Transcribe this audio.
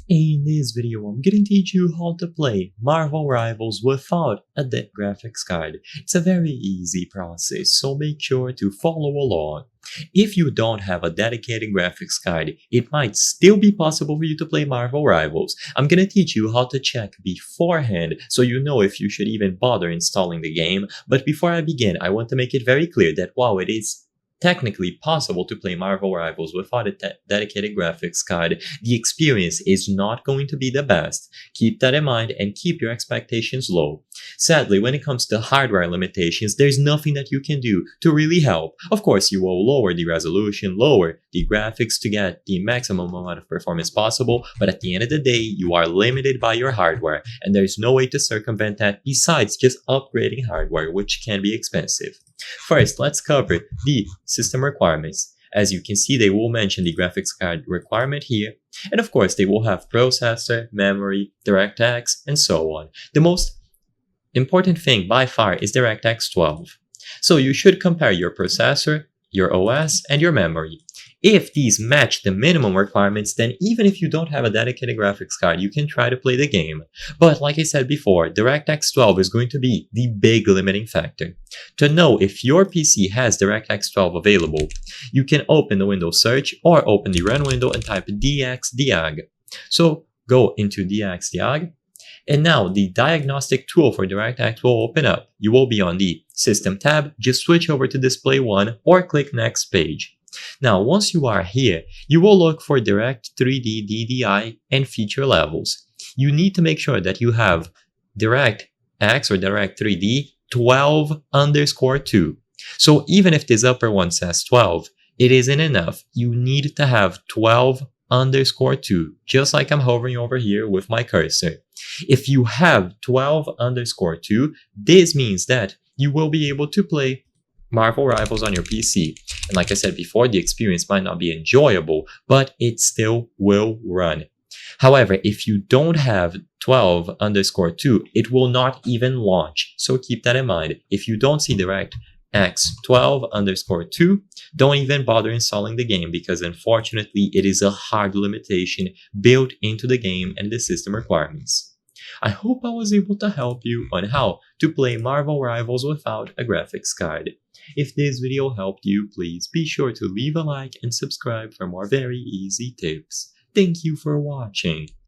In this video, I'm gonna teach you how to play Marvel Rivals without a graphics card. It's a very easy process, so make sure to follow along. If you don't have a dedicated graphics card, it might still be possible for you to play Marvel Rivals. I'm gonna teach you how to check beforehand so you know if you should even bother installing the game. But before I begin, I want to make it very clear that while it is technically possible to play Marvel Rivals without a dedicated graphics card, the experience is not going to be the best. Keep that in mind and keep your expectations low. Sadly, when it comes to hardware limitations, there's nothing that you can do to really help. Of course, you will lower the resolution, lower the graphics to get the maximum amount of performance possible, but at the end of the day, you are limited by your hardware, and there's no way to circumvent that besides just upgrading hardware, which can be expensive. First, let's cover the system requirements. As you can see, they will mention the graphics card requirement here, and of course, they will have processor, memory, DirectX, and so on. The most important thing by far is DirectX 12. So you should compare your processor, your OS, and your memory. If these match the minimum requirements, then even if you don't have a dedicated graphics card, you can try to play the game. But like I said before, DirectX 12 is going to be the big limiting factor. To know if your PC has DirectX 12 available, you can open the Windows search or open the Run window and type DXDiag. So go into DXDiag, and now the diagnostic tool for DirectX will open up. You will be on the System tab, just switch over to Display 1 or click Next Page. Now, once you are here, you will look for Direct 3D DDI and feature levels. You need to make sure that you have DirectX or Direct 3D 12_2. So even if this upper one says 12, it isn't enough. You need to have 12_2, just like I'm hovering over here with my cursor. If you have 12_2, this means that you will be able to play Marvel Rivals on your PC. And like I said before, the experience might not be enjoyable, but it still will run. However, if you don't have 12_2, it will not even launch. So keep that in mind. If you don't see DirectX 12_2, don't even bother installing the game because unfortunately it is a hard limitation built into the game and the system requirements. I hope I was able to help you on how to play Marvel Rivals without a graphics card. If this video helped you, please be sure to leave a like and subscribe for more very easy tips. Thank you for watching.